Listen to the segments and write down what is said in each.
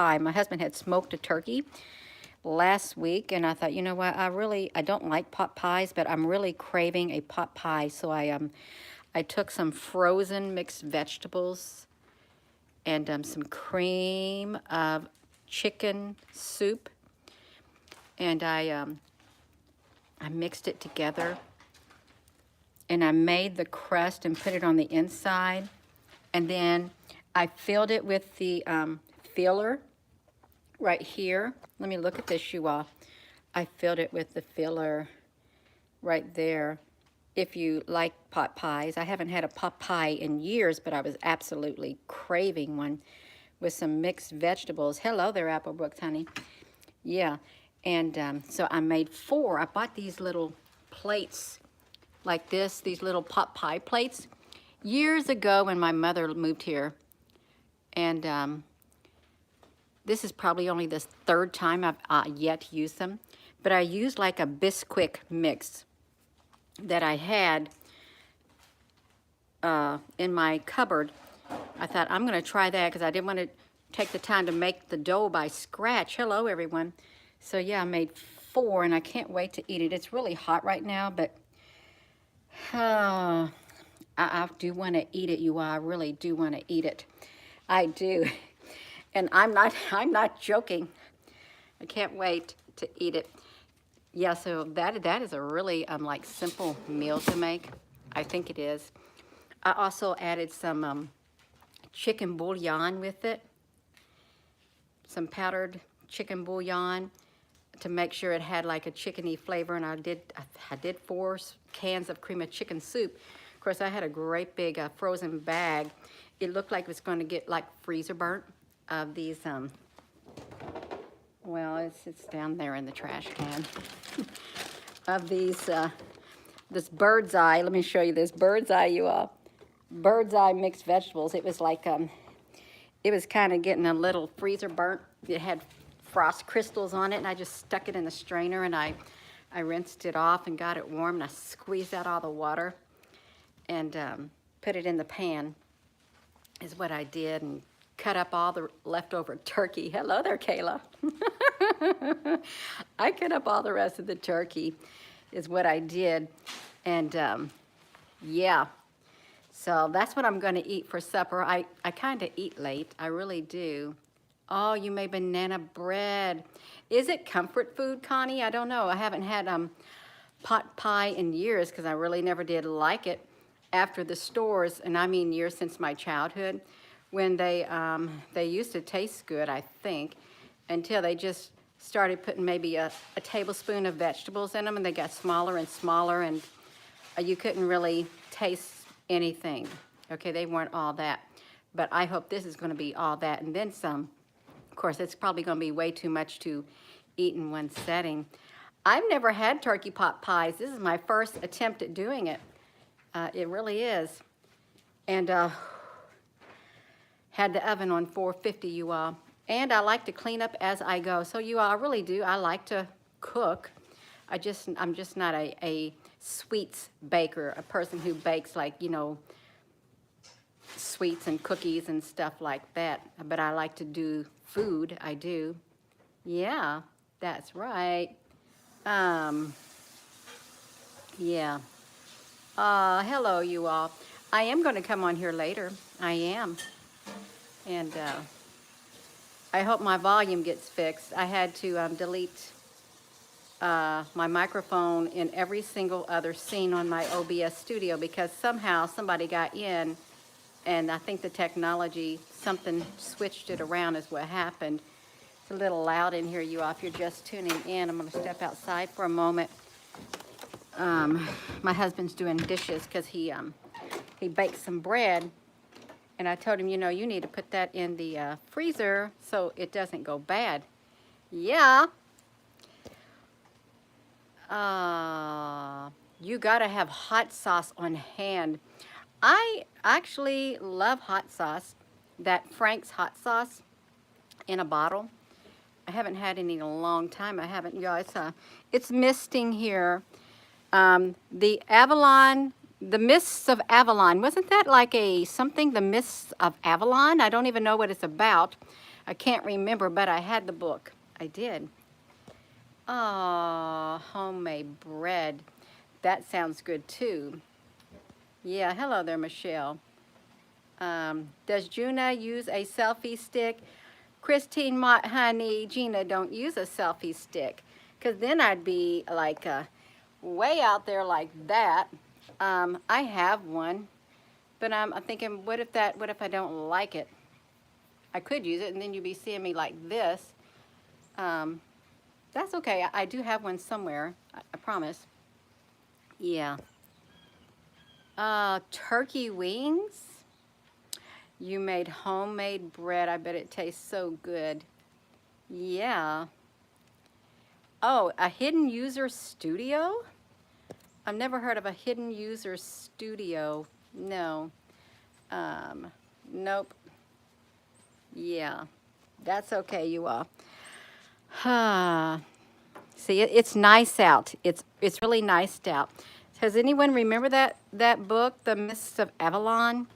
pie. My husband had smoked a turkey last week, and I thought, you know what, I don't like pot pies, but I'm really craving a pot pie. So I took some frozen mixed vegetables and some cream of chicken soup, and I mixed it together, and I made the crust and put it on the inside, and then I filled it with the filler right here. Let me look at this, you all. I filled it with the filler right there. If you like pot pies, I haven't had a pot pie in years, but I was absolutely craving one with some mixed vegetables. Hello there, Apple Brooks, honey. Yeah, and so I made 4. I bought these little plates like this, these little pot pie plates, years ago when my mother moved here. And this is probably only the 3rd time I've yet used them. But I used like a Bisquick mix that I had in my cupboard. I thought, I'm going to try that because I didn't want to take the time to make the dough by scratch. Hello, everyone. So, yeah, I made 4, and I can't wait to eat it. It's really hot right now, but I do want to eat it, you all. I really do want to eat it. I do. And I'm not joking. I can't wait to eat it. Yeah, so that is a really like simple meal to make. I think it is. I also added some chicken bouillon with it. Some powdered chicken bouillon to make sure it had like a chickeny flavor, and I did 4 cans of cream of chicken soup. Of course, I had a great big frozen bag. It looked like it was going to get like freezer burnt of these well, it's down there in the trash can. Of these, this bird's eye. Let me show you this bird's eye, you all. Bird's eye mixed vegetables. It was like, it was kind of getting a little freezer burnt. It had frost crystals on it, and I just stuck it in the strainer, and I rinsed it off and got it warm, and I squeezed out all the water and put it in the pan, is what I did, and cut up all the leftover turkey. Hello there, Kayla. I cut up all the rest of the turkey, is what I did. And yeah, so that's what I'm going to eat for supper. I kind of eat late. I really do. Oh, you made banana bread. Is it comfort food, Connie? I don't know. I haven't had pot pie in years because I really never did like it after the stores, and I mean years since my childhood, when they used to taste good, I think, until they just started putting maybe a tablespoon of vegetables in them, and they got smaller and smaller, and you couldn't really taste anything. Okay, they weren't all that. But I hope this is going to be all that and then some. Of course, it's probably going to be way too much to eat in one setting. I've never had turkey pot pies. This is my first attempt at doing it. It really is. And had the oven on 450, you all. And I like to clean up as I go. So you all, I really do. I like to cook. I'm just not a sweets baker, a person who bakes like, you know, sweets and cookies and stuff like that. But I like to do food. I do. Yeah, that's right. Yeah. Hello, you all. I am going to come on here later. I am. And I hope my volume gets fixed. I had to delete my microphone in every single other scene on my OBS studio because somehow somebody got in, and I think the technology, something switched it around is what happened. It's a little loud in here, you all. If you're just tuning in, I'm going to step outside for a moment. My husband's doing dishes because he baked some bread, and I told him, you know, you need to put that in the freezer so it doesn't go bad. Yeah. You gotta have hot sauce on hand. I actually love hot sauce, that Frank's hot sauce in a bottle. I haven't had any in a long time. I haven't, you know, it's misting here. The Avalon, the Mists of Avalon, wasn't that like something, the Mists of Avalon? I don't even know what it's about. I can't remember, but I had the book. I did. Oh, homemade bread. That sounds good too. Yeah, hello there, Michelle. Does Juna use a selfie stick? Christine Mott, honey, Gina, don't use a selfie stick. Because then I'd be like way out there like that. I have one, but I'm thinking, what if I don't like it? I could use it, and then you'd be seeing me like this. Um, that's okay. I do have one somewhere. I promise. Yeah. Turkey wings. You made homemade bread. I bet it tastes so good. Yeah. Oh, a hidden user studio? I've never heard of a hidden user studio. No. Um, nope. Yeah. That's okay, you all. See, it's nice out. It's really nice out. Does anyone remember that book, The Mists of Avalon?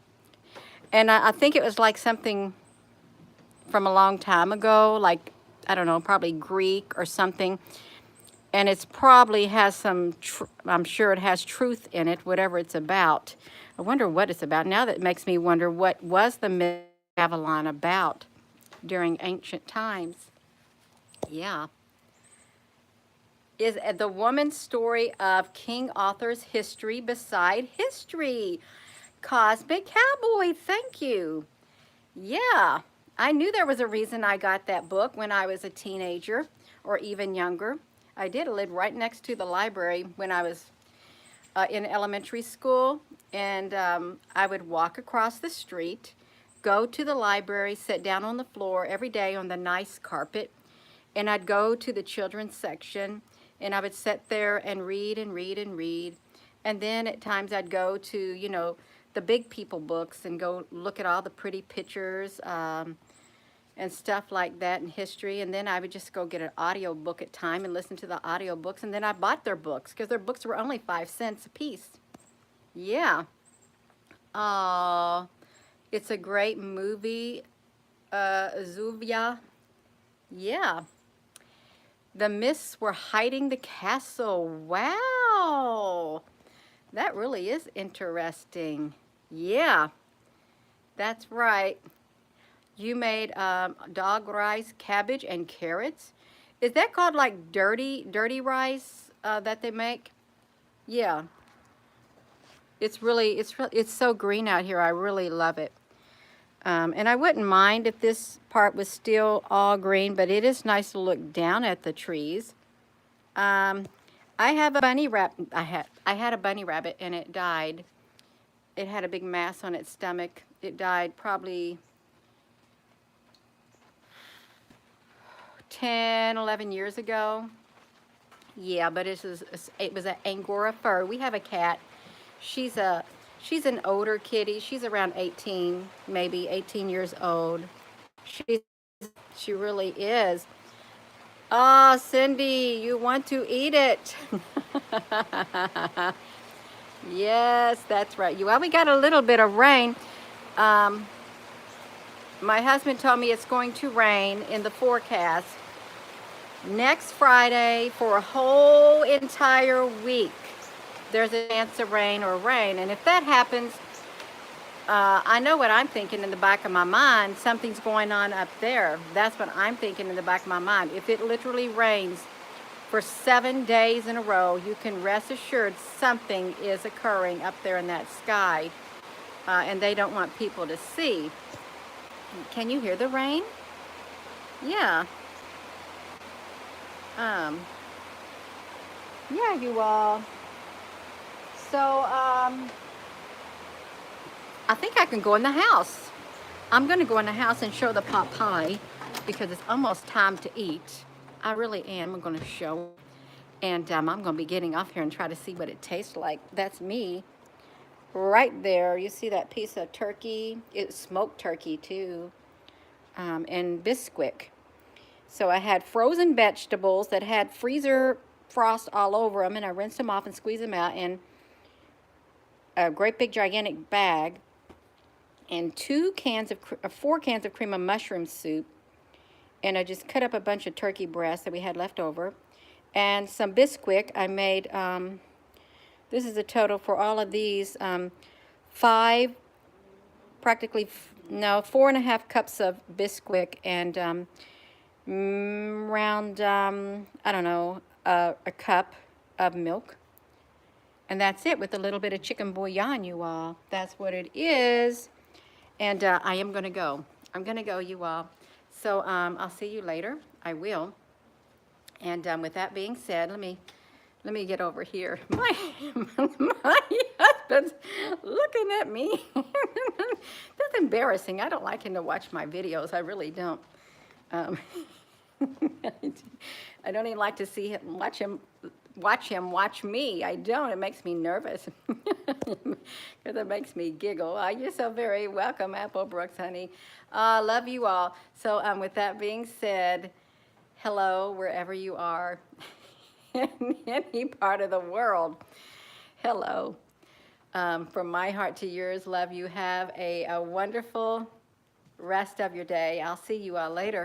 And I think it was like something from a long time ago, like, I don't know, probably Greek or something. And it's probably has some, I'm sure it has truth in it, whatever it's about. I wonder what it's about. Now that makes me wonder, what was the myth of Avalon about during ancient times? Yeah. Is the woman's story of King Arthur's history beside history? Cosmic Cowboy, thank you. Yeah, I knew there was a reason I got that book when I was a teenager or even younger. I did. Live right next to the library when I was in elementary school, and I would walk across the street, go to the library, sit down on the floor every day on the nice carpet, and I'd go to the children's section, and I would sit there and read and read and read. And then at times I'd go to, the big people books and go look at all the pretty pictures and stuff like that in history. And then I would just go get an audio book at time and listen to the audio books. And then I bought their books because their books were only 5 cents a piece. Yeah. Oh, it's a great movie, Zuvia. Yeah. The mists were hiding the castle. Wow. That really is interesting. Yeah, that's right. You made dog rice, cabbage, and carrots. Is that called like dirty rice that they make? Yeah, it's so green out here. I really love it. And I wouldn't mind if this part was still all green, but it is nice to look down at the trees. Um, I have a bunny rabbit. I had a bunny rabbit and it died. It had a big mass on its stomach. It died probably 10, 11 years ago. Yeah, but it was an Angora fur. We have a cat. She's an older kitty. She's around 18, maybe 18 years old. She she really is. Oh, Cindy, you want to eat it. Yes, that's right. Well, we got a little bit of rain. Um, my husband told me it's going to rain in the forecast next Friday for a whole entire week. There's a chance of rain or rain. And if that happens, I know what I'm thinking in the back of my mind. Something's going on up there. That's what I'm thinking in the back of my mind. If it literally rains for 7 days in a row, you can rest assured something is occurring up there in that sky. And they don't want people to see. Can you hear the rain? Yeah. Yeah, you all. So, I think I can go in the house. I'm going to go in the house and show the pot pie because it's almost time to eat. I really am. I'm going to show. And I'm going to be getting off here and try to see what it tastes like. That's me right there. You see that piece of turkey? It's smoked turkey too. And Bisquick. So I had frozen vegetables that had freezer frost all over them, and I rinsed them off and squeezed them out in a great big gigantic bag, and 4 cans of cream of mushroom soup, And I just cut up a bunch of turkey breasts that we had left over. And some Bisquick. I made, this is the total for all of these, five, practically, no, 4.5 cups of Bisquick and around, I don't know, a cup of milk. And that's it, with a little bit of chicken bouillon, you all. That's what it is. And I am going to go. I'm going to go, you all. So I'll see you later. I will. And with that being said, let me get over here. My husband's looking at me. That's embarrassing. I don't like him to watch my videos. I really don't. I don't even like to see him, watch him watch me. I don't. It makes me nervous because it makes me giggle. You're so very welcome, Apple Brooks, honey. Love you all. So with that being said, hello, wherever you are in any part of the world. Hello. From my heart to yours, love you. Have a wonderful rest of your day. I'll see you all later.